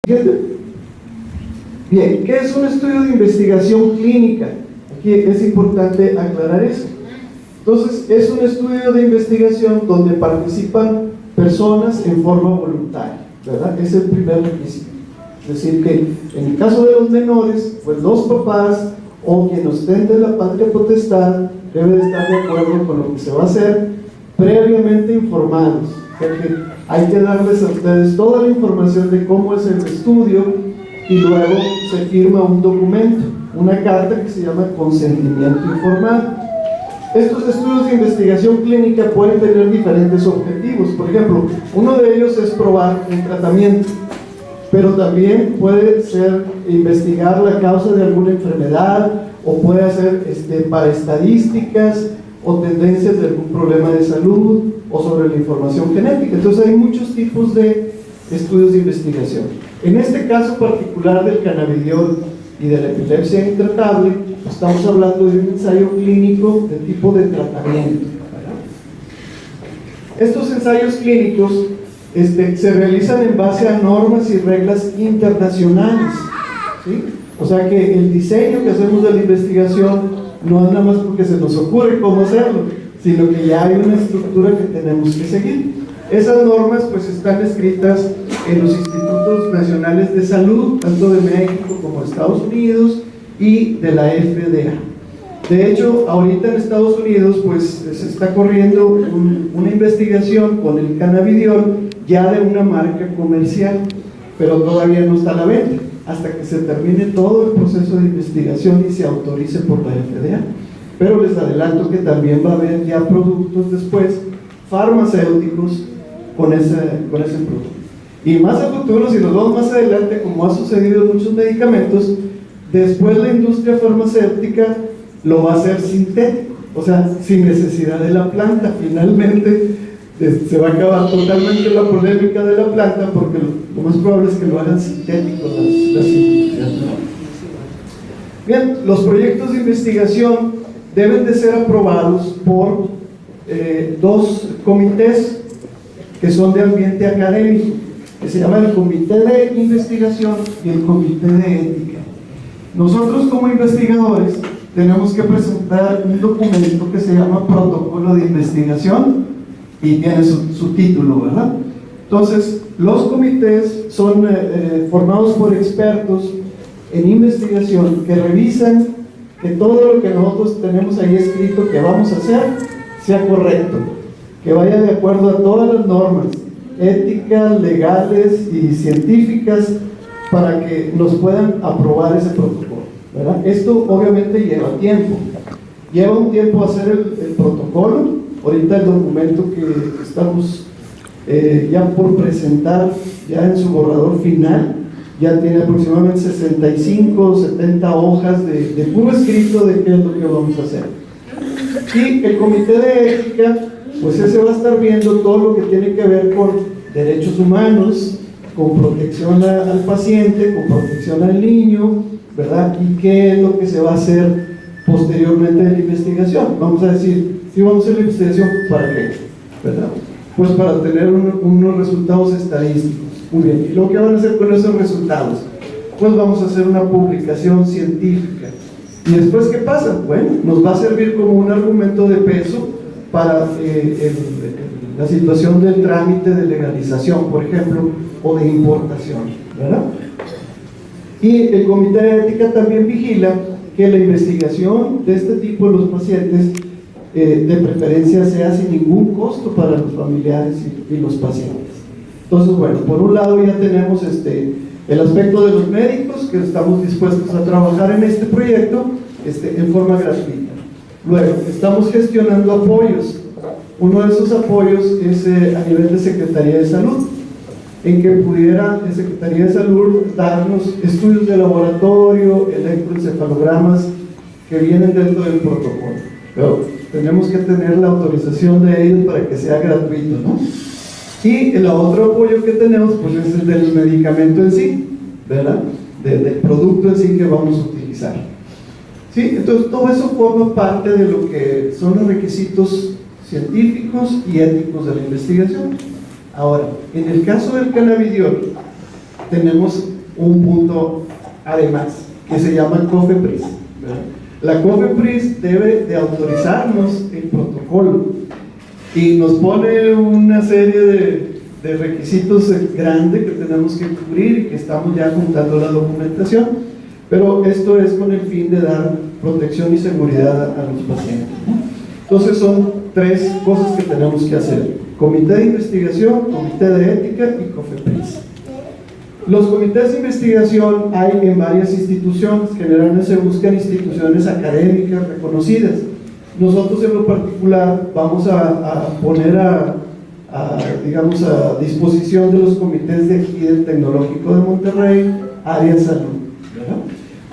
Bien, ¿qué es un estudio de investigación clínica? Aquí es importante aclarar eso. Entonces, es un estudio de investigación donde participan personas en forma voluntaria, ¿verdad? Es el primer requisito. Es decir, que en el caso de los menores, pues los papás o quien ostente la patria potestad debe de estar de acuerdo con lo que se va a hacer, previamente informados, porque hay que darles a ustedes toda la información de cómo es el estudio y luego se firma un documento, una carta que se llama consentimiento informado. Estos estudios de investigación clínica pueden tener diferentes objetivos. Por ejemplo, uno de ellos es probar un tratamiento, pero también puede ser investigar la causa de alguna enfermedad, o puede ser para estadísticas o tendencias de algún problema de salud o sobre la información genética. Entonces hay muchos tipos de estudios de investigación. En este caso particular del cannabidiol y de la epilepsia intratable, estamos hablando de un ensayo clínico de tipo de tratamiento. Estos ensayos clínicos se realizan en base a normas y reglas internacionales, ¿sí? O sea que el diseño que hacemos de la investigación no es nada más porque se nos ocurre cómo hacerlo, sino que ya hay una estructura que tenemos que seguir. Esas normas pues están escritas en los institutos nacionales de salud, tanto de México como de Estados Unidos y de la FDA. De hecho, ahorita en Estados Unidos pues se está corriendo una investigación con el cannabidiol ya de una marca comercial, pero todavía no está a la venta, hasta que se termine todo el proceso de investigación y se autorice por la FDA. Pero les adelanto que también va a haber ya productos después farmacéuticos con ese producto. Y más a futuro, si nos vamos más adelante, como ha sucedido en muchos medicamentos, después la industria farmacéutica lo va a hacer sintético, o sea, sin necesidad de la planta. Finalmente se va a acabar totalmente la polémica de la planta, porque lo más probable es que lo hagan sintético las industrias, ¿no? Bien, los proyectos de investigación deben de ser aprobados por dos comités que son de ambiente académico, que se llama el Comité de Investigación y el Comité de Ética. Nosotros como investigadores tenemos que presentar un documento que se llama Protocolo de Investigación y tiene su título, ¿verdad? Entonces, los comités son formados por expertos en investigación que revisan que todo lo que nosotros tenemos ahí escrito que vamos a hacer sea correcto, que vaya de acuerdo a todas las normas éticas, legales y científicas para que nos puedan aprobar ese protocolo, ¿verdad? Esto obviamente lleva tiempo, lleva un tiempo hacer el protocolo. Ahorita el documento que estamos ya por presentar, ya en su borrador final, ya tiene aproximadamente 65 o 70 hojas de puro escrito de qué es lo que vamos a hacer. Y el comité de ética, pues ese va a estar viendo todo lo que tiene que ver con derechos humanos, con protección al paciente, con protección al niño, ¿verdad? Y qué es lo que se va a hacer posteriormente de la investigación. Vamos a decir, si vamos a hacer la investigación, ¿para qué? ¿Verdad? Pues para tener unos resultados estadísticos. Muy bien, ¿y lo que van a hacer con esos resultados? Pues vamos a hacer una publicación científica. ¿Y después qué pasa? Bueno, nos va a servir como un argumento de peso para la situación del trámite de legalización, por ejemplo, o de importación, ¿verdad? Y el comité de ética también vigila que la investigación de este tipo de los pacientes de preferencia sea sin ningún costo para los familiares y los pacientes. Entonces, bueno, por un lado ya tenemos el aspecto de los médicos, que estamos dispuestos a trabajar en este proyecto en forma gratuita. Luego, estamos gestionando apoyos. Uno de esos apoyos es a nivel de Secretaría de Salud, en que pudiera la Secretaría de Salud darnos estudios de laboratorio, electroencefalogramas que vienen dentro del protocolo. Pero tenemos que tener la autorización de ellos para que sea gratuito, ¿no? Y el otro apoyo que tenemos pues es el del medicamento en sí, ¿verdad? Del producto en sí que vamos a utilizar. ¿Sí? Entonces todo eso forma parte de lo que son los requisitos científicos y éticos de la investigación. Ahora, en el caso del cannabidiol, tenemos un punto además, que se llama COFEPRIS, ¿verdad? La COFEPRIS debe de autorizarnos el protocolo y nos pone una serie de requisitos grandes que tenemos que cubrir y que estamos ya juntando la documentación, pero esto es con el fin de dar protección y seguridad a los pacientes, ¿no? Entonces son 3 cosas que tenemos que hacer: comité de investigación, comité de ética y COFEPRIS. Los comités de investigación hay en varias instituciones, generalmente se buscan instituciones académicas reconocidas. Nosotros en lo particular vamos a poner digamos, a disposición de los comités de aquí del Tecnológico de Monterrey, área salud, ¿verdad?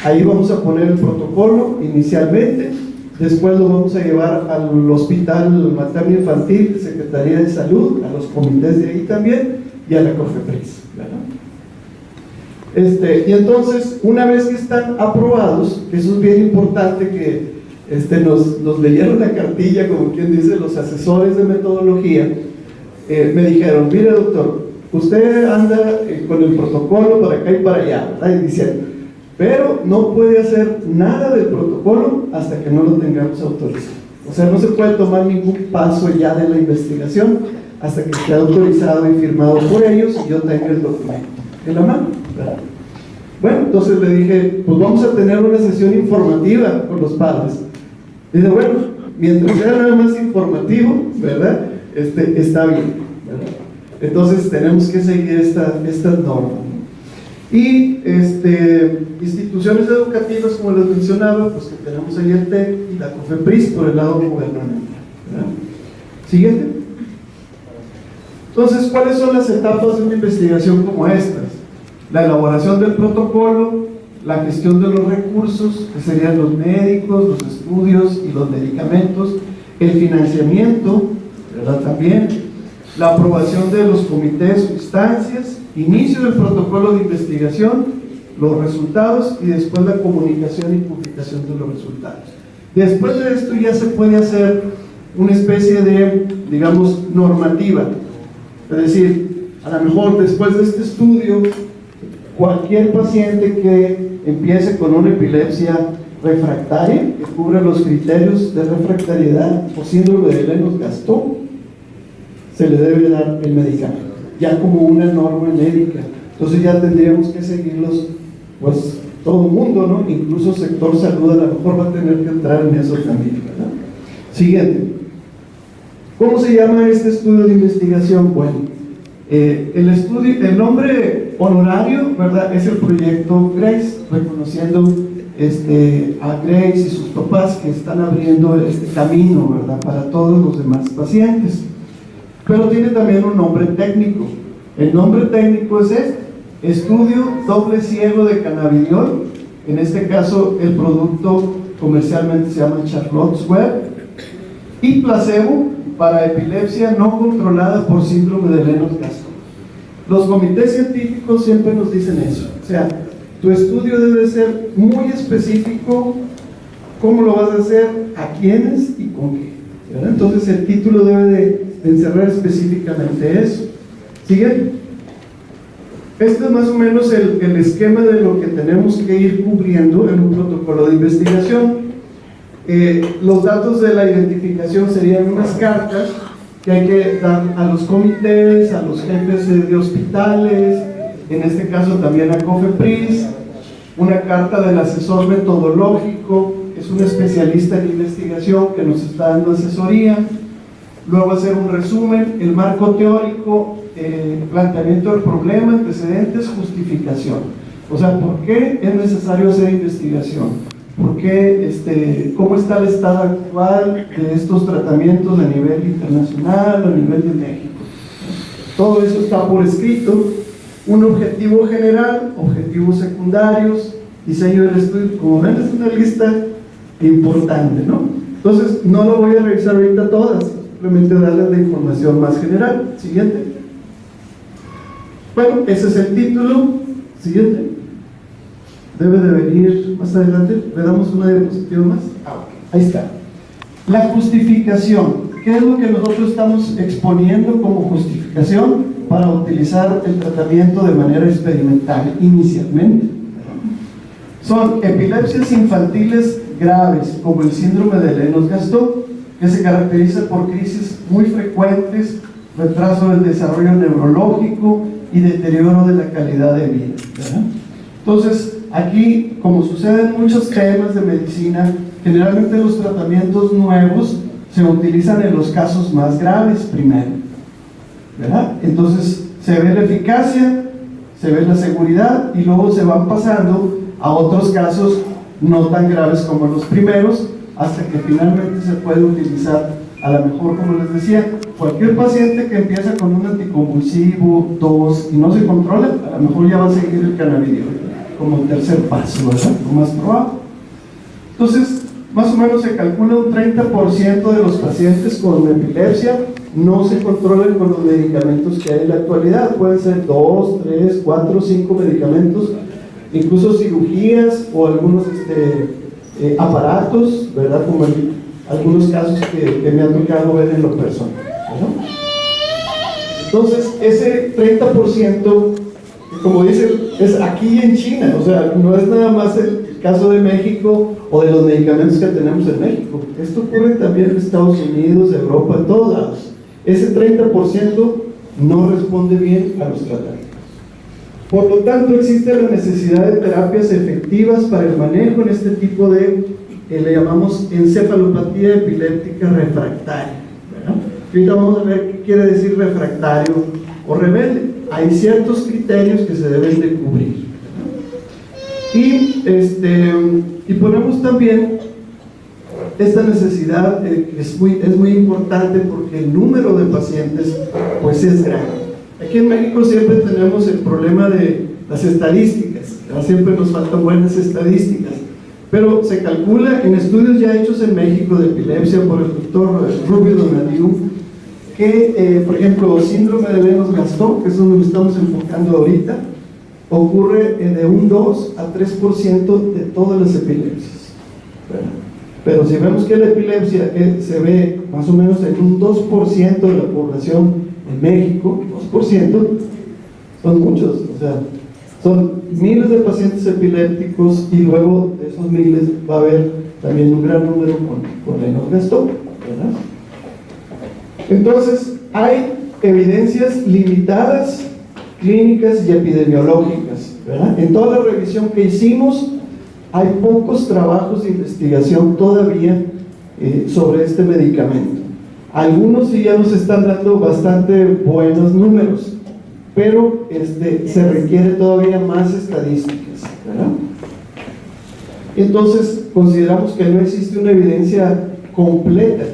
Ahí vamos a poner el protocolo inicialmente, después lo vamos a llevar al Hospital Materno Infantil, Secretaría de Salud, a los comités de ahí también y a la COFEPRIS, ¿verdad? Y entonces, una vez que están aprobados, que eso es bien importante, que nos leyeron la cartilla, como quien dice, los asesores de metodología, me dijeron: mire doctor, usted anda con el protocolo para acá y para allá, ¿verdad? Y diciendo, pero no puede hacer nada del protocolo hasta que no lo tengamos autorizado. O sea, no se puede tomar ningún paso ya de la investigación hasta que esté autorizado y firmado por ellos y yo tenga el documento en la mano, ¿verdad? Bueno, entonces le dije, pues vamos a tener una sesión informativa con los padres. Dice, bueno, mientras sea nada más informativo, ¿verdad? Está bien, ¿verdad? Entonces tenemos que seguir estas normas. Y instituciones educativas, como les mencionaba, pues que tenemos ahí el TEC y la COFEPRIS por el lado gubernamental, ¿verdad? Siguiente. Entonces, ¿cuáles son las etapas de una investigación como estas? La elaboración del protocolo, la gestión de los recursos, que serían los médicos, los estudios y los medicamentos, el financiamiento, ¿verdad? También la aprobación de los comités o instancias, inicio del protocolo de investigación, los resultados y después la comunicación y publicación de los resultados. Después de esto ya se puede hacer una especie de, digamos, normativa, es decir, a lo mejor después de este estudio, cualquier paciente que empiece con una epilepsia refractaria, que cubra los criterios de refractariedad o síndrome de Lennox-Gastaut, se le debe dar el medicamento, ya como una norma médica. Entonces ya tendríamos que seguirlos, pues todo el mundo, ¿no? Incluso sector salud a lo mejor va a tener que entrar en eso también, ¿verdad? Siguiente. ¿Cómo se llama este estudio de investigación? Bueno, el nombre honorario, ¿verdad?, es el proyecto Grace, reconociendo a Grace y sus papás que están abriendo este camino, ¿verdad?, para todos los demás pacientes. Pero tiene también un nombre técnico. El nombre técnico es estudio doble ciego de cannabidiol. En este caso el producto comercialmente se llama Charlotte's Web, y placebo para epilepsia no controlada por síndrome de Lennox-Gastaut. Los comités científicos siempre nos dicen eso, o sea, tu estudio debe ser muy específico, cómo lo vas a hacer, a quiénes y con qué, ¿verdad? Entonces el título debe de encerrar específicamente eso. Siguiente. Este es más o menos el esquema de lo que tenemos que ir cubriendo en un protocolo de investigación. Los datos de la identificación serían unas cartas que hay que dar a los comités, a los jefes de hospitales, en este caso también a COFEPRIS, una carta del asesor metodológico, es un especialista en investigación que nos está dando asesoría, luego hacer un resumen, el marco teórico, planteamiento del problema, antecedentes, justificación. O sea, ¿por qué es necesario hacer investigación? ¿Por qué, cómo está el estado actual de estos tratamientos a nivel internacional, a nivel de México? Todo eso está por escrito. Un objetivo general, objetivos secundarios, diseño del estudio. Como ven, es una lista importante, ¿no? Entonces, no lo voy a revisar ahorita todas, simplemente darles la información más general. Siguiente. Bueno, ese es el título. Siguiente. Debe de venir más adelante. Le damos una diapositiva más. Ahí está. La justificación. ¿Qué es lo que nosotros estamos exponiendo como justificación para utilizar el tratamiento de manera experimental inicialmente. Son epilepsias infantiles graves, como el síndrome de Lennox-Gastaut, que se caracteriza por crisis muy frecuentes, retraso del desarrollo neurológico y deterioro de la calidad de vida, ¿verdad? Entonces, aquí, como sucede en muchos temas de medicina, generalmente los tratamientos nuevos se utilizan en los casos más graves primero, ¿verdad? Entonces, se ve la eficacia, se ve la seguridad y luego se van pasando a otros casos no tan graves como los primeros, hasta que finalmente se puede utilizar, a lo mejor, como les decía, cualquier paciente que empieza con un anticonvulsivo, tos y no se controla, a lo mejor ya va a seguir el cannabidiol como tercer paso, ¿verdad? Lo más probable. Entonces, más o menos se calcula un 30% de los pacientes con epilepsia no se controlan con los medicamentos que hay en la actualidad. Pueden ser 2, 3, 4, 5 medicamentos, incluso cirugías o algunos aparatos, ¿verdad? Como algunos casos que me ha tocado ver en lo personal, ¿verdad? Entonces, ese 30%, como dicen, es aquí en China, o sea, no es nada más el caso de México o de los medicamentos que tenemos en México. Esto ocurre también en Estados Unidos, Europa, en todos lados. Ese 30% no responde bien a los tratamientos. Por lo tanto, existe la necesidad de terapias efectivas para el manejo en este tipo de, le llamamos encefalopatía epiléptica refractaria, ¿verdad? Ahorita vamos a ver qué quiere decir refractario o rebelde. Hay ciertos criterios que se deben de cubrir, ¿verdad? Y ponemos también esta necesidad, es muy importante porque el número de pacientes pues es grande. Aquí en México siempre tenemos el problema de las estadísticas, ¿verdad? Siempre nos faltan buenas estadísticas, pero se calcula en estudios ya hechos en México de epilepsia por el doctor Rubio Donadiu, que, por ejemplo, síndrome de Lennox-Gastaut, que es donde nos estamos enfocando ahorita, ocurre de un 2 a 3% de todas las epilepsias, ¿verdad? Pero si vemos que la epilepsia se ve más o menos en un 2% de la población en México, 2%, son muchos, o sea, son miles de pacientes epilépticos y luego de esos miles va a haber también un gran número con Lennox-Gastaut, ¿verdad? Entonces, hay evidencias limitadas, clínicas y epidemiológicas, ¿verdad? En toda la revisión que hicimos, hay pocos trabajos de investigación todavía sobre este medicamento. Algunos sí ya nos están dando bastante buenos números, pero se requiere todavía más estadísticas, ¿verdad? Entonces, consideramos que no existe una evidencia completa.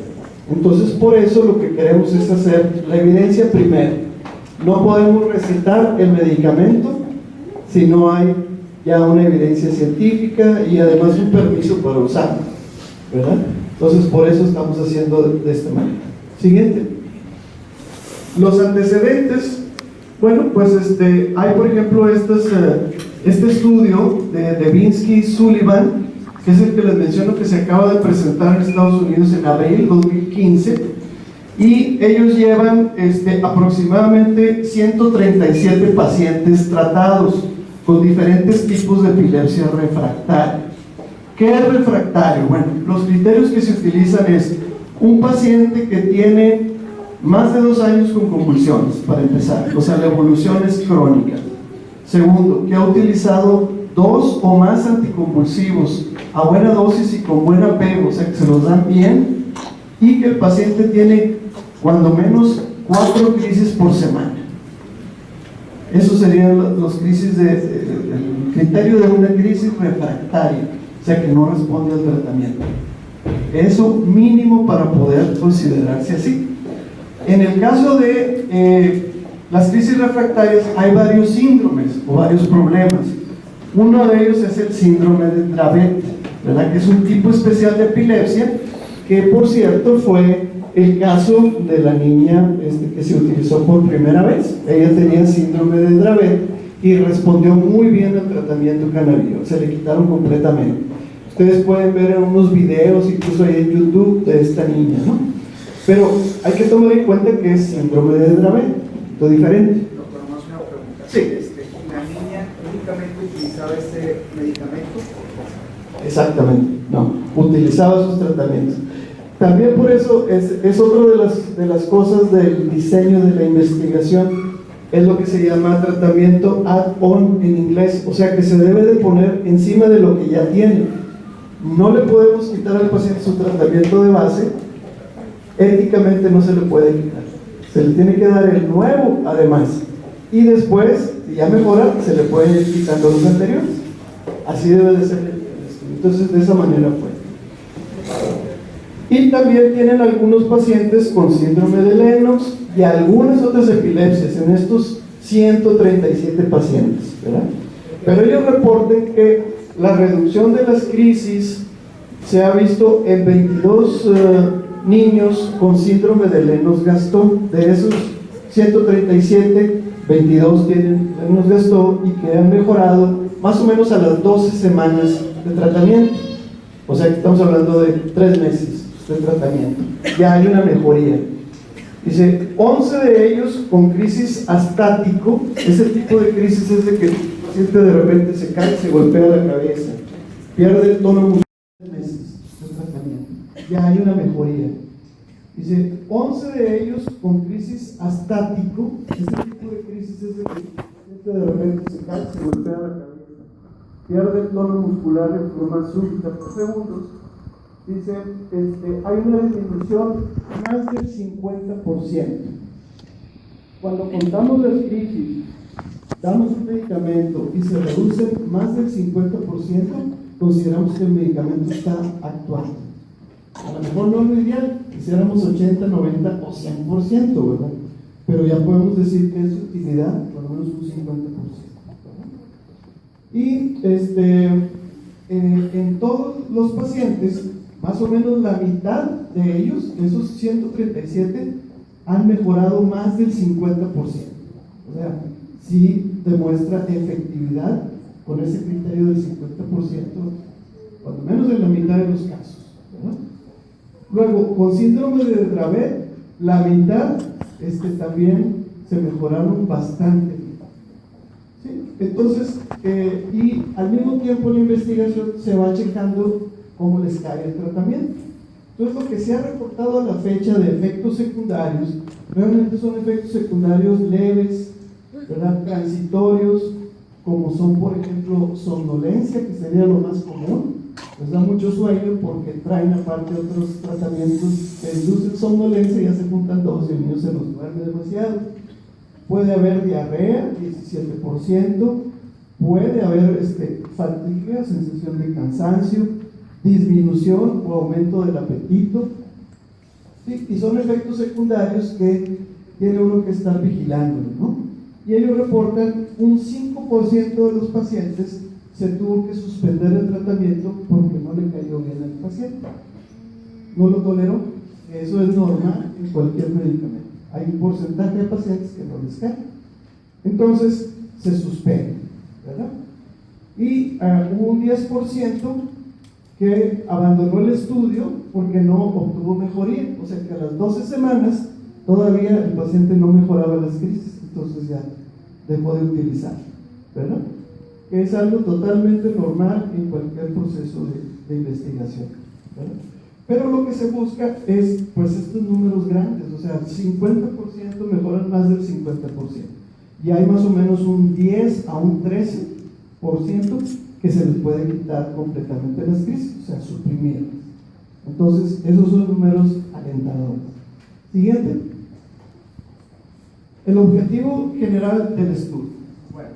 Entonces, por eso lo que queremos es hacer la evidencia primero. No podemos recetar el medicamento si no hay ya una evidencia científica y además un permiso para usarlo, ¿verdad? Entonces, por eso estamos haciendo de esta manera. Siguiente. Los antecedentes. Bueno, pues hay, por ejemplo, este estudio de Devinsky-Sullivan, que es el que les menciono que se acaba de presentar en Estados Unidos en abril 2015, y ellos llevan aproximadamente 137 pacientes tratados con diferentes tipos de epilepsia refractaria. ¿Qué es refractario? Bueno, los criterios que se utilizan es un paciente que tiene más de 2 años con convulsiones, para empezar, o sea, la evolución es crónica. Segundo, que ha utilizado 2 o más anticonvulsivos a buena dosis y con buen apego, o sea, que se los dan bien, y que el paciente tiene cuando menos 4 crisis por semana. Esos serían los crisis el criterio de una crisis refractaria, o sea, que no responde al tratamiento. Eso mínimo para poder considerarse así. En el caso de las crisis refractarias hay varios síndromes o varios problemas. Uno de ellos es el síndrome de Dravet, ¿verdad? Que es un tipo especial de epilepsia que, por cierto, fue el caso de la niña que se utilizó por primera vez. Ella tenía síndrome de Dravet y respondió muy bien al tratamiento cannabidiol, se le quitaron completamente. Ustedes pueden ver en unos videos, incluso ahí en YouTube, de esta niña, ¿no? Pero hay que tomar en cuenta que es síndrome de Dravet, todo diferente. Sí. ¿La niña únicamente utilizaba ese medicamento? Exactamente, no, utilizaba sus tratamientos. También por eso es otra de las cosas del diseño de la investigación, es lo que se llama tratamiento add-on en inglés, o sea que se debe de poner encima de lo que ya tiene. No le podemos quitar al paciente su tratamiento de base, éticamente no se le puede quitar, se le tiene que dar el nuevo además, y después, si ya mejora, se le puede ir quitando los anteriores. Así debe de ser el estudio. Entonces, de esa manera fue. Y también tienen algunos pacientes con síndrome de Lennox y algunas otras epilepsias en estos 137 pacientes, ¿verdad? Pero ellos reportan que la reducción de las crisis se ha visto en 22 niños con síndrome de Lennox-Gastaut. De esos 137, 22 tienen Lennox-Gastaut y que han mejorado más o menos a las 12 semanas de tratamiento. O sea que estamos hablando de 3 meses de tratamiento. Ya hay una mejoría. Dice, 11 de ellos con crisis astático. Ese tipo de crisis es de que el paciente de repente se cae, se golpea la cabeza, pierde el tono muscular. 3 meses de tratamiento. Ya hay una mejoría. Dice, 11 de ellos con crisis astático. Ese tipo de crisis es de que el paciente de repente se cae, se golpea la cabeza, pierde el tono muscular en forma súbita por segundos. Dice, hay una disminución más del 50%. Cuando contamos las crisis, damos un medicamento y se reduce más del 50%, consideramos que el medicamento está actuando. A lo mejor no es lo ideal, quisiéramos 80, 90 o 100%, ¿verdad? Pero ya podemos decir que es utilidad, por lo menos un 50%. ¿Verdad? Y en todos los pacientes, más o menos la mitad de ellos, de esos 137, han mejorado más del 50%. O sea, sí demuestra efectividad con ese criterio del 50%, cuando menos en la mitad de los casos, ¿verdad? Luego, con síndrome de Dravet, la mitad también se mejoraron bastante. ¿Sí? Entonces, y al mismo tiempo la investigación se va checando cómo les cae el tratamiento. Entonces, lo que se ha reportado a la fecha de efectos secundarios, realmente son efectos secundarios leves, ¿verdad? Transitorios, como son, por ejemplo, somnolencia, que sería lo más común. Les da mucho sueño porque traen aparte otros tratamientos que inducen somnolencia y ya se juntan todos y el niño se nos duerme demasiado. Puede haber diarrea, 17%, puede haber fatiga, sensación de cansancio, disminución o aumento del apetito, ¿sí? Y son efectos secundarios que tiene uno que estar vigilando, ¿no? Y ellos reportan un 5% de los pacientes se tuvo que suspender el tratamiento porque no le cayó bien al paciente, no lo toleró. Eso es normal en cualquier medicamento. Hay un porcentaje de pacientes que no les cae, entonces se suspende, ¿verdad? Y hubo un 10% que abandonó el estudio porque no obtuvo mejoría, o sea que a las 12 semanas todavía el paciente no mejoraba las crisis, entonces ya dejó de utilizar, ¿verdad? Que es algo totalmente normal en cualquier proceso de investigación, ¿verdad? Pero lo que se busca es, pues, estos números grandes, o sea, 50% mejoran más del 50%, y hay más o menos un 10 a un 13% que se les puede quitar completamente las crisis, o sea, suprimirlas. Entonces, esos son números alentadores. Siguiente. El objetivo general del estudio. Bueno,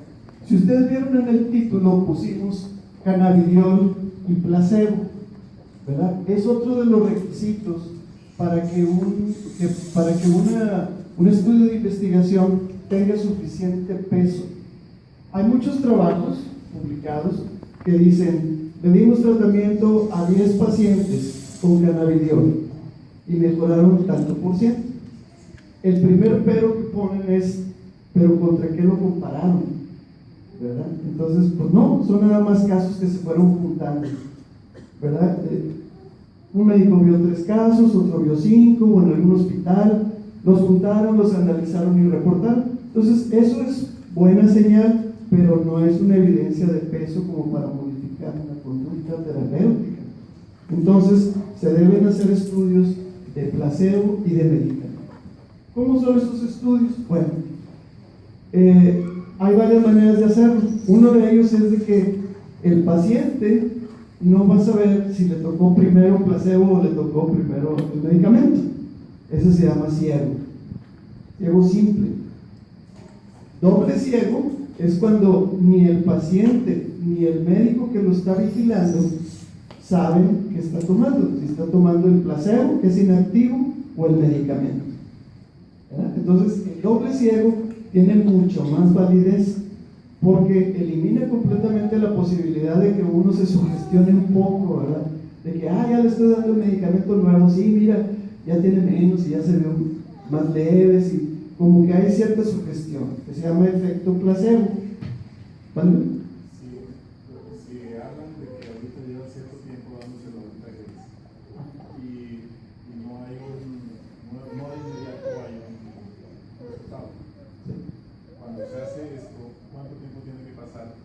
si ustedes vieron en el título, pusimos cannabidiol y placebo, ¿verdad? Es otro de los requisitos para que un estudio de investigación tenga suficiente peso. Hay muchos trabajos publicados que dicen, le dimos tratamiento a 10 pacientes con cannabidiol y mejoraron tanto por ciento. El primer pero que ponen es, ¿pero contra qué lo compararon? ¿Verdad? Entonces, pues no, son nada más casos que se fueron juntando, ¿verdad? Un médico vio 3 casos, otro vio 5, o en algún hospital, los juntaron, los analizaron y reportaron. Entonces, eso es buena señal, pero no es una evidencia de peso como para modificar una conducta terapéutica. Entonces, se deben hacer estudios de placebo y de medicamento. ¿Cómo son esos estudios? Bueno, hay varias maneras de hacerlo. Uno de ellos es de que el paciente no va a saber si le tocó primero placebo o le tocó primero el medicamento. Eso se llama ciego. Ciego simple. Doble ciego es cuando ni el paciente ni el médico que lo está vigilando saben qué está tomando, si está tomando el placebo, que es inactivo, o el medicamento. ¿Verdad? Entonces, el doble ciego tiene mucho más validez porque elimina completamente la posibilidad de que uno se sugestione un poco, ¿verdad? De que, ya le estoy dando el medicamento nuevo, sí, mira, ya tiene menos y ya se ve más leves, y como que hay cierta sugestión que se llama efecto placebo. ¿Vale? Si hablan de que ahorita lleva cierto tiempo dándose la vuelta gris y no hay inmediato hay un resultado. Cuando se hace esto, ¿cuánto tiempo tiene que pasar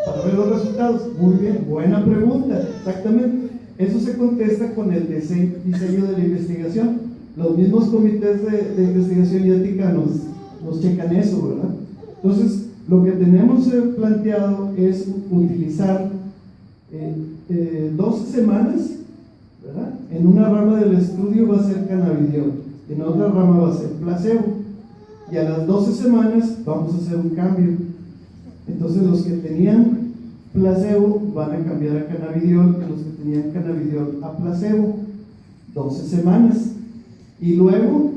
para ver los resultados? Muy bien, buena pregunta, exactamente. Eso se contesta con el diseño de la investigación. Los mismos comités de investigación y ética nos checan eso, ¿verdad? Entonces, lo que tenemos planteado es utilizar 12 semanas, ¿verdad? En una rama del estudio va a ser cannabidiol, en otra rama va a ser placebo, y a las 12 semanas vamos a hacer un cambio. Entonces, los que tenían placebo van a cambiar a cannabidiol, y los que tenían cannabidiol a placebo, 12 semanas. Y luego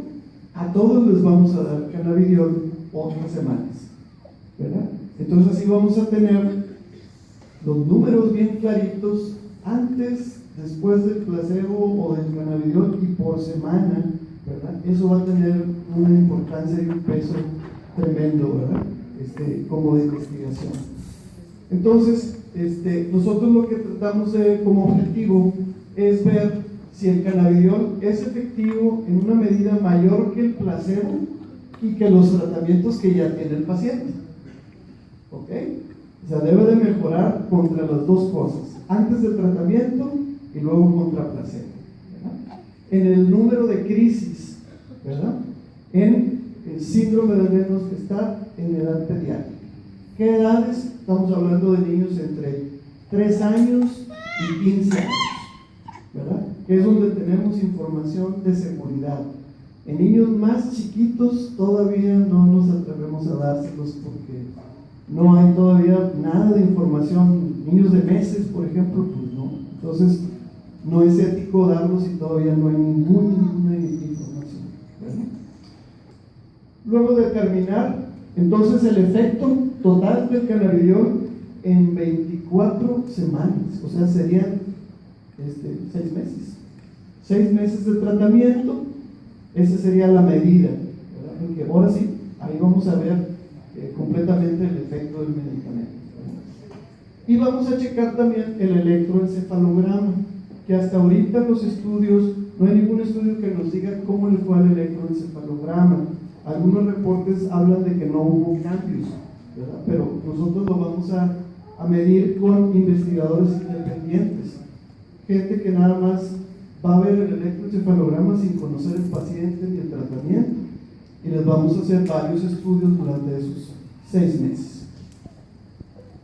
a todos les vamos a dar cannabidiol otras semanas, ¿verdad? Entonces así vamos a tener los números bien claritos antes, después del placebo o del cannabidiol y por semana, ¿verdad? Eso va a tener una importancia y un peso tremendo, ¿verdad? Como de investigación. Entonces, nosotros lo que tratamos como objetivo es ver si el cannabidiol es efectivo en una medida mayor que el placebo y que los tratamientos que ya tiene el paciente. ¿Ok? O sea, debe de mejorar contra las dos cosas, antes del tratamiento y luego contra placebo, ¿verdad? En el número de crisis, ¿verdad? En el síndrome de Lennox-Gastaut en edad pediátrica. ¿Qué edades? Estamos hablando de niños entre 3 años y 15 años, ¿verdad? Que es donde tenemos información de seguridad. En niños más chiquitos todavía no nos atrevemos a dárselos porque no hay todavía nada de información. Niños de meses, por ejemplo, pues no. Entonces, no es ético darlos si todavía no hay ninguna información, ¿verdad? Luego determinar, entonces, el efecto total del cannabidiol en 24 semanas, o sea, serían 6 meses. 6 meses de tratamiento, esa sería la medida, ¿verdad? En que ahora sí, ahí vamos a ver completamente el efecto del medicamento, ¿verdad? Y vamos a checar también el electroencefalograma, que hasta ahorita los estudios, no hay ningún estudio que nos diga cómo le fue al electroencefalograma. Algunos reportes hablan de que no hubo cambios, ¿verdad? Pero nosotros lo vamos a medir con investigadores independientes, gente que nada más va a ver el electroencefalograma sin conocer el paciente ni el tratamiento, y les vamos a hacer varios estudios durante esos 6 meses.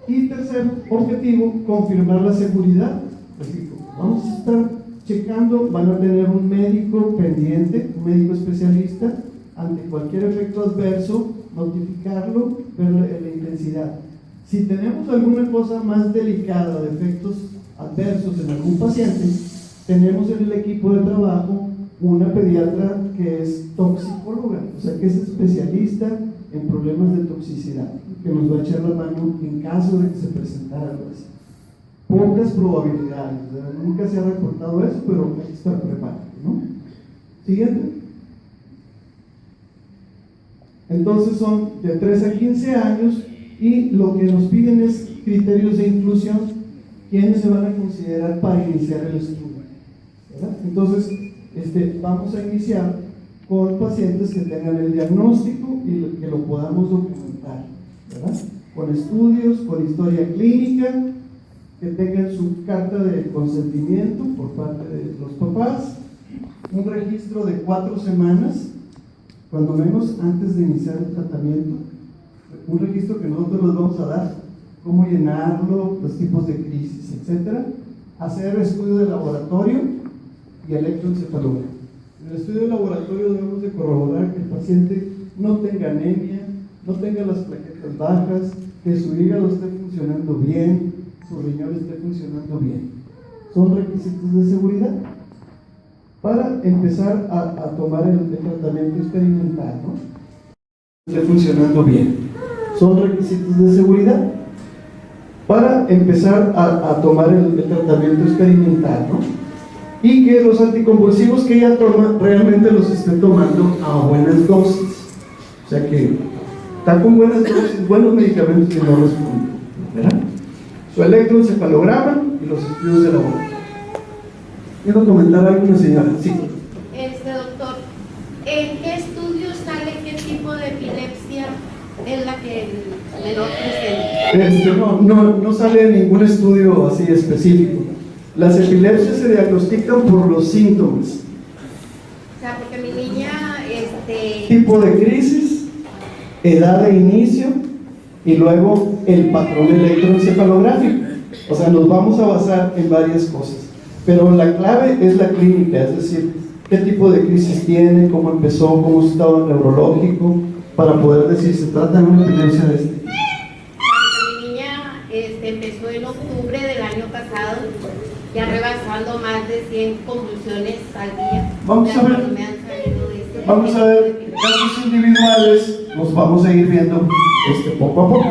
Y tercer objetivo, confirmar la seguridad. Así, vamos a estar checando, van a tener un médico pendiente, un médico especialista, ante cualquier efecto adverso, notificarlo, ver la intensidad. Si tenemos alguna cosa más delicada de efectos adversos en algún paciente, tenemos en el equipo de trabajo una pediatra que es toxicóloga, o sea que es especialista en problemas de toxicidad, que nos va a echar la mano en caso de que se presentara algo así. Pocas probabilidades, nunca se ha reportado eso, pero hay que estar preparado, ¿no? Siguiente. Entonces son de 3 a 15 años y lo que nos piden es criterios de inclusión, quiénes se van a considerar para iniciar el estudio, ¿verdad? Entonces, vamos a iniciar con pacientes que tengan el diagnóstico y que lo podamos documentar, ¿verdad? Con estudios, con historia clínica, que tengan su carta de consentimiento por parte de los papás, un registro de 4 semanas, cuando menos antes de iniciar el tratamiento, un registro que nosotros les vamos a dar, cómo llenarlo, los tipos de crisis, etc. Hacer estudio de laboratorio y electroencefalograma. En el estudio de laboratorio debemos de corroborar que el paciente no tenga anemia, no tenga las plaquetas bajas, que su hígado esté funcionando bien, su riñón esté funcionando bien. Son requisitos de seguridad para empezar a tomar el tratamiento experimental, ¿no? Esté funcionando bien. Son requisitos de seguridad para empezar a tomar el tratamiento experimental, ¿no? Y que los anticonvulsivos que ella toma realmente los esté tomando a buenas dosis, o sea que está con buenas dosis, buenos medicamentos que no responden, ¿verdad? Su electroencefalograma y los estudios de laboratorio. ¿Quiero comentar algo, una señora? Sí. Doctor, ¿en qué estudio sale qué tipo de epilepsia es la que el menor presenta? No sale ningún estudio así específico. Las epilepsias se diagnostican por los síntomas. O sea, porque mi niña, Tipo de crisis, edad de inicio y luego el patrón electroencefalográfico. O sea, nos vamos a basar en varias cosas. Pero la clave es la clínica, es decir, qué tipo de crisis tiene, cómo empezó, cómo su estado neurológico, para poder decir si se trata de una epilepsia de este tipo. Mi niña empezó en octubre del año pasado, ya rebasando más de 100 convulsiones al día. Vamos a ver. Me han salido de este Vamos a ver, casos individuales los vamos a ir viendo poco a poco.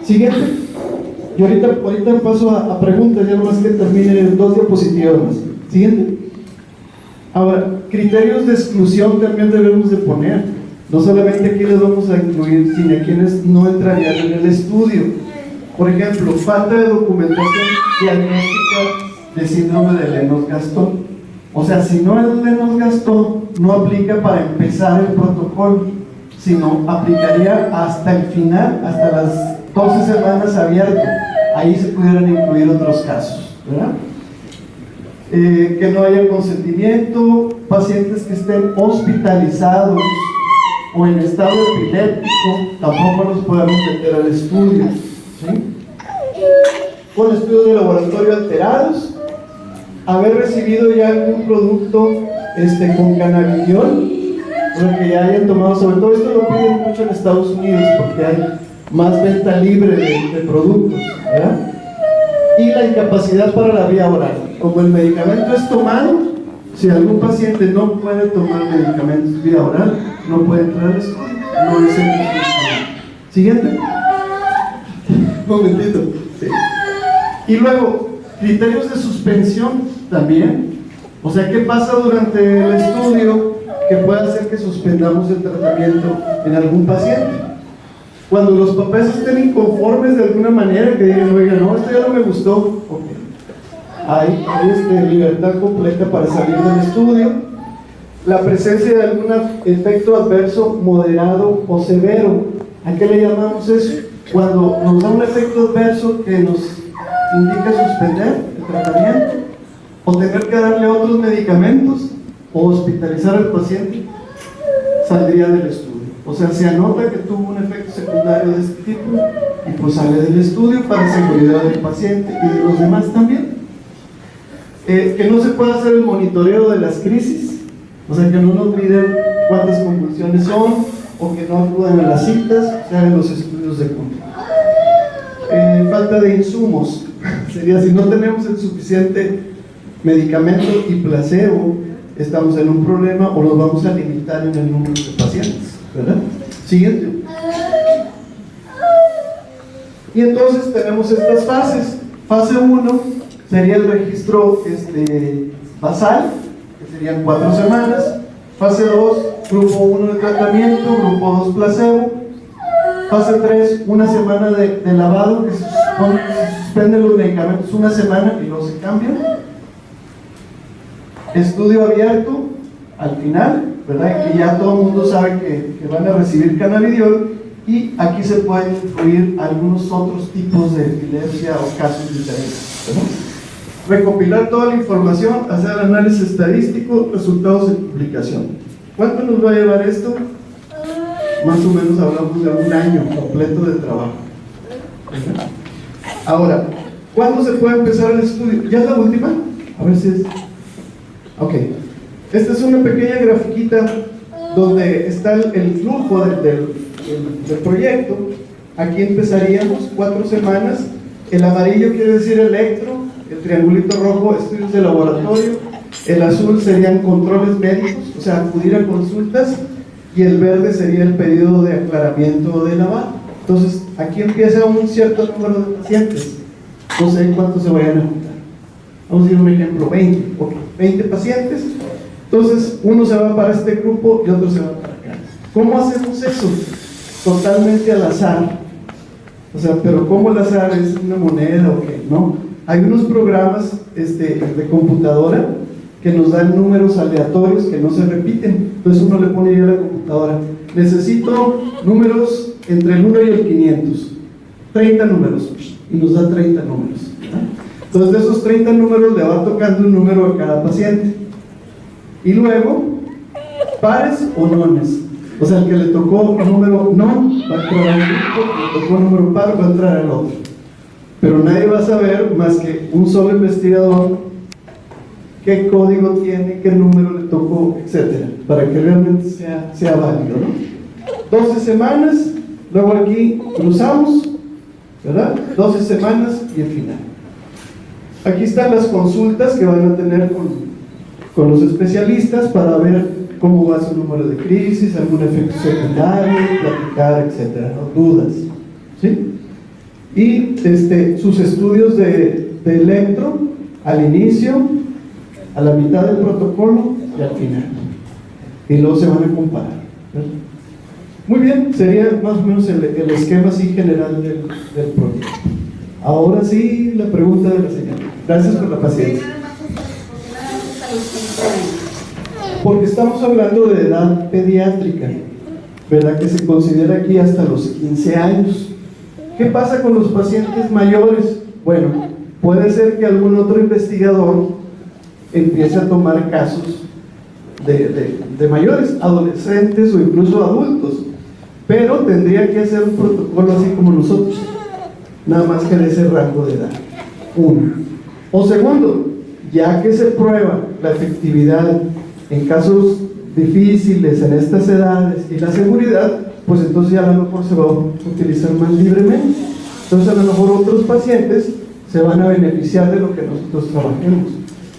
Siguiente. Y ahorita paso a preguntas, ya nomás que termine en 2 diapositivas más. Siguiente. Ahora, criterios de exclusión también debemos de poner. No solamente aquí les vamos a incluir, sino a quienes no entrarían en el estudio. Por ejemplo, falta de documentación diagnóstica de síndrome de Lennox-Gastaut. O sea, si no es Lennox-Gastaut, no aplica para empezar el protocolo, sino aplicaría hasta el final, hasta las 12 semanas abierto. Ahí se pudieran incluir otros casos, ¿verdad? Que no haya consentimiento, pacientes que estén hospitalizados o en estado epiléptico, tampoco los podemos meter al estudio, ¿sí? Con estudios de laboratorio alterados, haber recibido ya algún producto con cannabidiol, o que ya hayan tomado, sobre todo esto lo piden mucho en Estados Unidos porque hay más venta libre de productos, ¿verdad? Y la incapacidad para la vía oral. Como el medicamento es tomado, si algún paciente no puede tomar medicamentos vía oral, no puede entrar al estudio, no es el estudio. Siguiente. Un momentito. Sí. Y luego, criterios de suspensión también. O sea, ¿qué pasa durante el estudio que puede hacer que suspendamos el tratamiento en algún paciente? Cuando los papás estén inconformes de alguna manera, que digan, oiga, no, esto ya no me gustó, okay. Hay libertad completa para salir del estudio. La presencia de algún efecto adverso moderado o severo. ¿A qué le llamamos eso? Cuando nos da un efecto adverso que nos indica suspender el tratamiento, o tener que darle otros medicamentos, o hospitalizar al paciente, saldría del estudio. O sea, se anota que tuvo un efecto secundario de este tipo y pues sale del estudio para seguridad del paciente y de los demás también. Que no se pueda hacer el monitoreo de las crisis, o sea, que no nos miden cuántas convulsiones son, o que no acudan a las citas, se hagan los estudios de control. Falta de insumos, sería si no tenemos el suficiente medicamento y placebo, estamos en un problema o nos vamos a limitar en el número de pacientes, ¿verdad? Siguiente. Y entonces tenemos estas fases. Fase 1 sería el registro basal, que serían 4 semanas. Fase 2, grupo 1 de tratamiento, grupo 2 placebo. Fase 3, una semana de lavado, que se suspenden los medicamentos una semana y luego se cambian. Estudio abierto, al final, ¿verdad? Que ya todo el mundo sabe que van a recibir cannabidiol, y aquí se pueden incluir algunos otros tipos de epilepsia o casos diferentes, ¿verdad? Recopilar toda la información, hacer el análisis estadístico, resultados de publicación. ¿Cuánto nos va a llevar esto? Más o menos hablamos de un año completo de trabajo. Ahora, ¿cuándo se puede empezar el estudio? ¿Ya es la última? A ver si es... Ok. Esta es una pequeña grafiquita donde está el flujo del proyecto. Aquí empezaríamos 4 semanas. El amarillo quiere decir electro, el triangulito rojo estudios de laboratorio, el azul serían controles médicos, o sea, acudir a consultas, y el verde sería el periodo de aclaramiento de lavado. Entonces, aquí empieza un cierto número de pacientes. No sé cuántos se vayan a juntar. Vamos a decir un ejemplo, 20. Ok, 20 pacientes. Entonces, uno se va para este grupo y otro se va para acá. ¿Cómo hacemos eso? Totalmente al azar. O sea, pero ¿cómo al azar? ¿Es una moneda o qué? No. Hay unos programas de computadora que nos dan números aleatorios que no se repiten. Entonces uno le pone a la computadora: necesito números entre el 1 y el 500, 30 números, y nos da 30 números. Entonces de esos 30 números le va tocando un número a cada paciente, y luego pares o nones. O sea, el que le tocó un número non va a entrar al grupo, le tocó un número par va a entrar al otro, pero nadie va a saber más que un solo investigador qué código tiene, qué número le tocó, etcétera, para que realmente sea válido, ¿no? 12 semanas, luego aquí cruzamos, ¿verdad? 12 semanas y el final. Aquí están las consultas que van a tener con los especialistas para ver cómo va su número de crisis, algún efecto secundario, platicar, etcétera, ¿no? Dudas, ¿sí? Y sus estudios de electro al inicio, a la mitad del protocolo y al final, y luego se van a comparar, ¿verdad? Muy bien, sería más o menos el esquema así general del proyecto. Ahora sí, la pregunta de la señora. Gracias por la paciencia. Porque estamos hablando de edad pediátrica, ¿verdad? Que se considera aquí hasta los 15 años. ¿Qué pasa con los pacientes mayores? Bueno, puede ser que algún otro investigador empiece a tomar casos de mayores, adolescentes o incluso adultos, pero tendría que hacer un protocolo así como nosotros, nada más que de ese rango de edad. Uno. O segundo, ya que se prueba la efectividad en casos difíciles en estas edades y la seguridad, pues entonces ya a lo mejor se va a utilizar más libremente. Entonces a lo mejor otros pacientes se van a beneficiar de lo que nosotros trabajemos,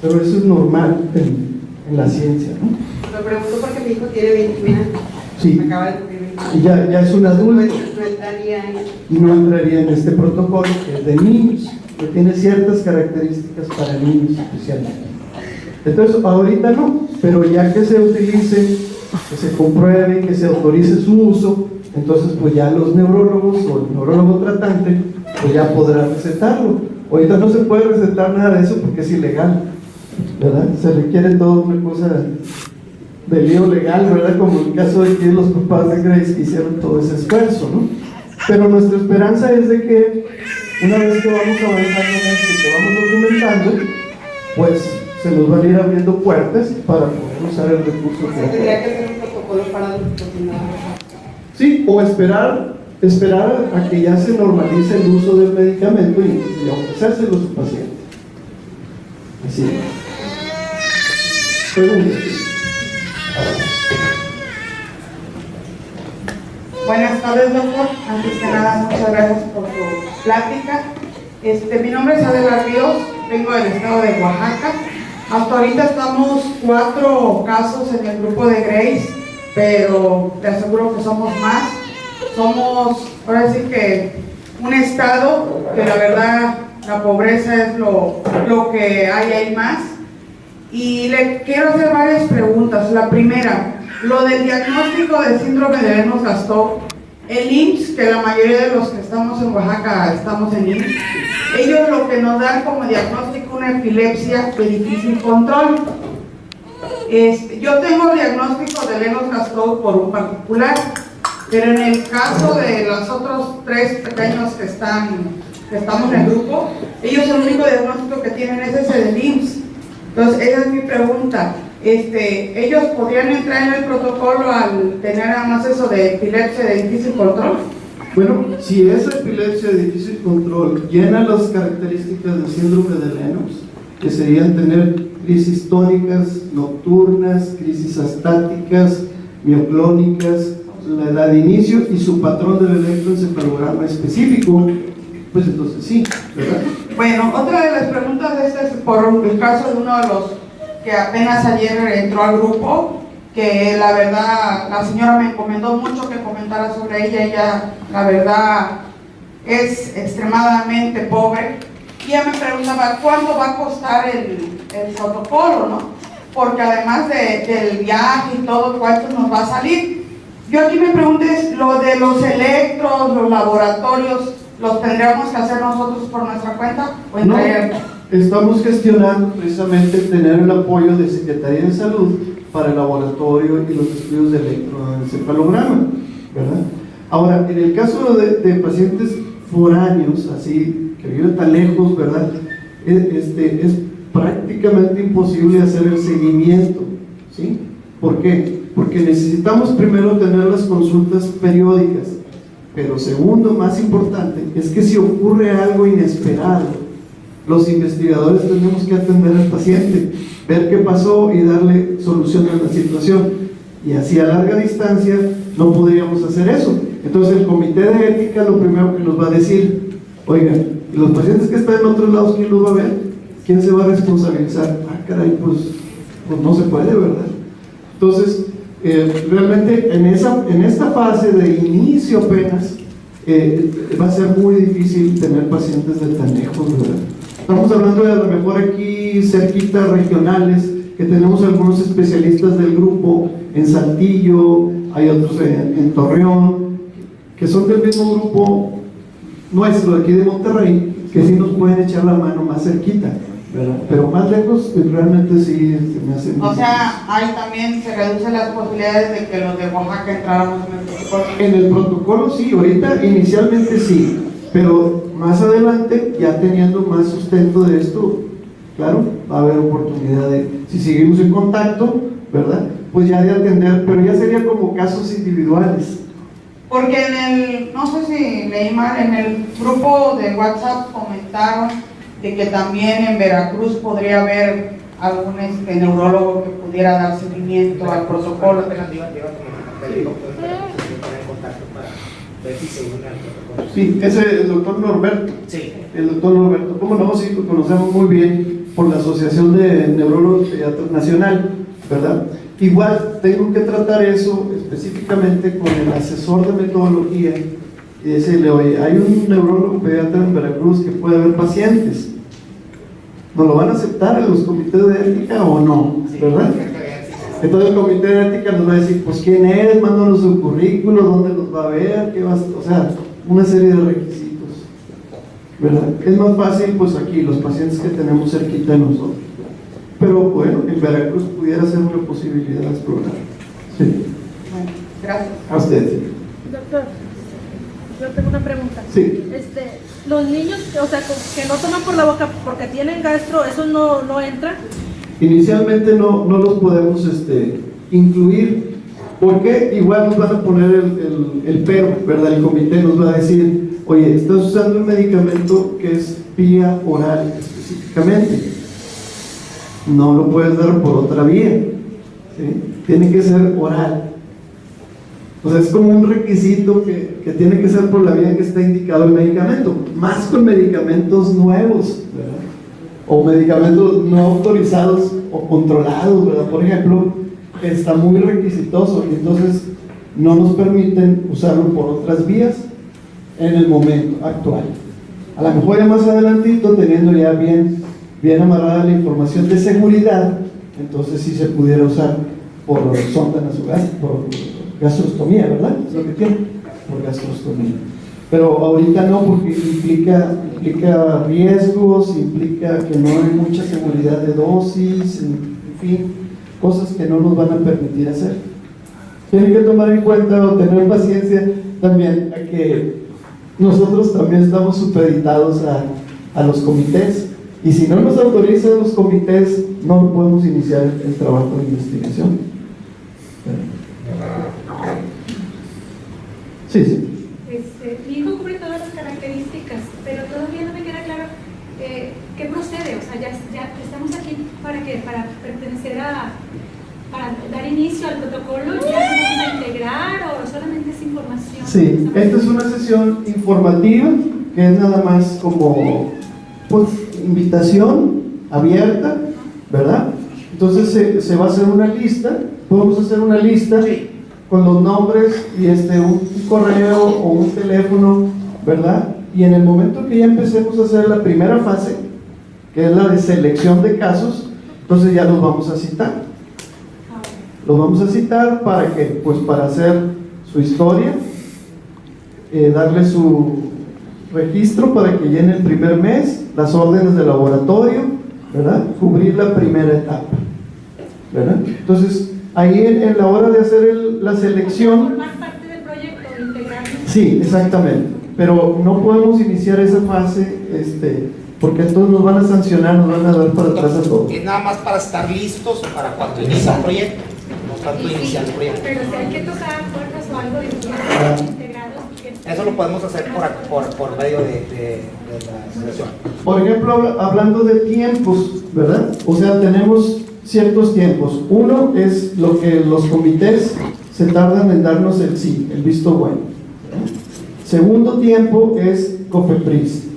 pero eso es normal en la ciencia, ¿no? Lo pregunto porque mi hijo tiene 21 años. Sí. Acaba de cumplir 21 años. Y ya es un adulto. No entraría en... No entraría en este protocolo, que es de niños, que tiene ciertas características para niños especialmente. Entonces ahorita no, pero ya que se utilice, que se compruebe, que se autorice su uso, entonces pues ya los neurólogos o el neurólogo tratante pues ya podrá recetarlo. Ahorita no se puede recetar nada de eso porque es ilegal, ¿verdad? Se requiere toda una cosa de lío legal, ¿verdad? Como el caso de que los papás de Grace que hicieron todo ese esfuerzo, ¿no? Pero nuestra esperanza es de que una vez que vamos avanzando en esto, que vamos documentando, pues se nos van a ir abriendo puertas para poder usar el recurso. O sea, tendría que ser un protocolo para adultos. Sí, o esperar a que ya se normalice el uso del medicamento y ofrecérselo a su paciente. Así. Preguntas. Buenas tardes, doctor. Antes que nada, muchas gracias por su plática. Mi nombre es Adela Ríos, vengo del estado de Oaxaca. Hasta ahorita estamos 4 casos en el grupo de Grace, pero te aseguro que somos más. Somos, ahora sí que, un estado que la verdad la pobreza es lo que hay más. Y le quiero hacer varias preguntas. La primera, lo del diagnóstico del síndrome de Lennox-Gastaut, el IMSS, que la mayoría de los que estamos en Oaxaca estamos en IMSS, ellos lo que nos dan como diagnóstico una epilepsia de difícil control. Yo tengo diagnóstico de Lennox-Gastaut por un particular, pero en el caso de los otros 3 pequeños que estamos en el grupo, ellos el único diagnóstico que tienen es ese de LIMS. Entonces, esa es mi pregunta. ¿Ellos podrían entrar en el protocolo al tener además eso de epilepsia de difícil control? Bueno, si esa epilepsia de difícil control llena las características del síndrome de Lennox, que serían tener crisis tónicas, nocturnas, crisis astáticas, mioclónicas, la edad de inicio y su patrón del electroencefalograma específico, pues entonces sí, ¿verdad? Bueno, otra de las preguntas es por el caso de uno de los que apenas ayer entró al grupo, que la verdad la señora me encomendó mucho que comentara sobre ella. Ella la verdad es extremadamente pobre y ella me preguntaba cuánto va a costar el protocolo, ¿no? Porque además del viaje y todo, cuánto nos va a salir. Yo aquí me pregunté lo de los electros, los laboratorios, ¿los tendríamos que hacer nosotros por nuestra cuenta? ¿O No, entre... estamos gestionando precisamente tener el apoyo de Secretaría de Salud para el laboratorio y los estudios de electroencefalograma, ¿verdad? Ahora, en el caso de pacientes foráneos, así, que viven tan lejos, ¿verdad? Es prácticamente imposible hacer el seguimiento, ¿sí? ¿Por qué? Porque necesitamos primero tener las consultas periódicas, pero segundo, más importante, es que si ocurre algo inesperado, los investigadores tenemos que atender al paciente, ver qué pasó y darle solución a la situación, y así a larga distancia no podríamos hacer eso. Entonces el comité de ética lo primero que nos va a decir: oigan, ¿y los pacientes que están en otros lados quién los va a ver? ¿Quién se va a responsabilizar? Ah, caray, pues no se puede, ¿verdad? Entonces realmente en esta fase de inicio apenas va a ser muy difícil tener pacientes de tan lejos, ¿verdad? Estamos hablando de a lo mejor aquí cerquita regionales, que tenemos algunos especialistas del grupo en Saltillo, hay otros en Torreón, que son del mismo grupo nuestro de aquí de Monterrey, que sí nos pueden echar la mano más cerquita, ¿verdad? Pero más lejos realmente sí se me hace. O sea, ahí también se reducen las posibilidades de que los de Oaxaca entráramos en el protocolo. En el protocolo sí, ahorita inicialmente sí, pero más adelante, ya teniendo más sustento de esto, claro, va a haber oportunidad de, si seguimos en contacto, ¿verdad? Pues ya de atender, pero ya sería como casos individuales. Porque no sé si leí mal, en el grupo de WhatsApp comentaron de que también en Veracruz podría haber algún neurólogo que pudiera dar seguimiento al protocolo. Sí, ese el doctor Norberto. Sí. El doctor Norberto, ¿cómo no? Sí, lo conocemos muy bien por la Asociación de Neurólogos Pediatras Nacional, ¿verdad? Igual tengo que tratar eso específicamente con el asesor de metodología y decirle: oye, hay un neurólogo pediatra en Veracruz que puede ver pacientes. ¿Nos lo van a aceptar en los comités de ética o no? ¿Verdad? Entonces el comité de ética nos va a decir: pues quién es, mándanos su currículo, dónde los va a ver, qué va a... o sea, una serie de requisitos, ¿verdad? Es más fácil pues aquí, los pacientes que tenemos cerquita de nosotros. Pero bueno, en Veracruz pudiera ser una posibilidad de explorar. Sí. Bueno, gracias. A usted, sí. Doctor, yo tengo una pregunta. Sí. Los niños, o sea, que no toman por la boca porque tienen gastro, ¿eso no entra? Inicialmente no los podemos incluir, porque igual nos van a poner el pero, ¿verdad? El comité nos va a decir: oye, estás usando un medicamento que es vía oral específicamente, no lo puedes dar por otra vía, ¿sí? Tiene que ser oral. O sea, es como un requisito que tiene que ser por la vía que está indicado el medicamento, más con medicamentos nuevos, ¿verdad? O medicamentos no autorizados o controlados, ¿verdad? Por ejemplo, está muy requisitoso y entonces no nos permiten usarlo por otras vías en el momento actual. A lo mejor ya más adelantito, teniendo ya bien amarrada la información de seguridad, entonces sí se pudiera usar por sonda nasogástrica, por gastrostomía, ¿verdad? Es lo que tiene, por gastrostomía. Pero ahorita no, porque implica riesgos, implica que no hay mucha seguridad de dosis, en fin. cosas que no nos van a permitir hacer. Tienen que tomar en cuenta o tener paciencia también a que nosotros también estamos supeditados a los comités, y si no nos autorizan los comités, no podemos iniciar el trabajo de investigación. Sí, sí. Mi hijo cubre todas las características, pero todavía no me queda claro qué procede. O sea, ya estamos aquí para pertenecer para dar inicio al protocolo, ¿ya vamos a integrar o solamente es información? Sí, esta es una sesión informativa que es nada más como pues, invitación abierta, ¿verdad? Entonces se va a hacer una lista, podemos hacer una lista con los nombres y un correo o un teléfono, ¿verdad? Y en el momento que ya empecemos a hacer la primera fase, que es la de selección de casos, entonces ya los vamos a citar. Los vamos a citar para que, pues para hacer su historia, darle su registro para que llene el primer mes, las órdenes de laboratorio, ¿verdad? Cubrir la primera etapa, ¿verdad? Entonces, ahí en la hora de hacer la selección... ¿Formar parte del proyecto, integrarlo? Sí, exactamente, pero no podemos iniciar esa fase, porque entonces nos van a sancionar, nos van a dar para atrás a todos. Es nada más para estar listos para cuando inicia el proyecto, no tanto iniciar el proyecto. Pero si hay que tocar puertas o algo de integrados. Eso lo podemos hacer por medio de la asociación. Por ejemplo, hablando de tiempos, ¿verdad? O sea, tenemos ciertos tiempos. Uno es lo que los comités se tardan en darnos el sí, el visto bueno. Segundo tiempo es COFEPRIS.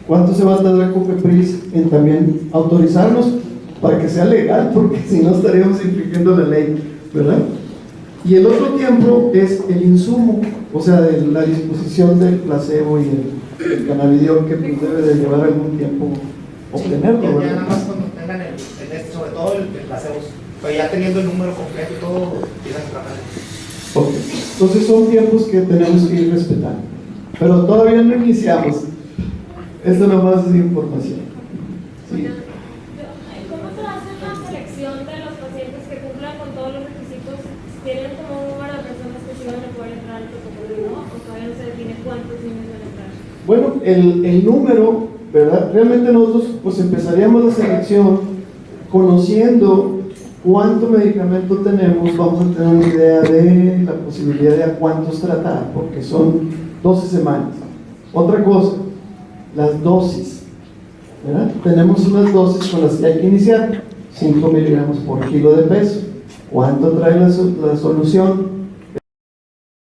¿Cuánto se va a tardar COFEPRIS en también autorizarnos para que sea legal? Porque si no estaríamos infringiendo la ley, ¿verdad? Y el otro tiempo es el insumo, o sea, de la disposición del placebo y el cannabidiol, que pues debe de llevar algún tiempo obtenerlo, Sí, ya ¿verdad? nada más cuando tengan sobre todo el placebo, pero ya teniendo el número completo y todo, empiezan a trabajar. Ok. Entonces son tiempos que tenemos que ir respetando, pero todavía no iniciamos. Esto nomás es información. Sí. ¿Cómo se hace la selección de los pacientes que cumplan con todos los requisitos? ¿Tienen como un número de personas que sí van a poder entrar al protocolo y no? ¿O todavía no se define cuántos niños van a entrar? Bueno, el número, ¿verdad? Realmente nosotros pues empezaríamos la selección conociendo cuánto medicamento tenemos, vamos a tener una idea de la posibilidad de a cuántos tratar, porque son 12 semanas. Otra cosa, las dosis, ¿verdad? Tenemos unas dosis con las que hay que iniciar, 5 miligramos por kilo de peso. ¿Cuánto trae la solución?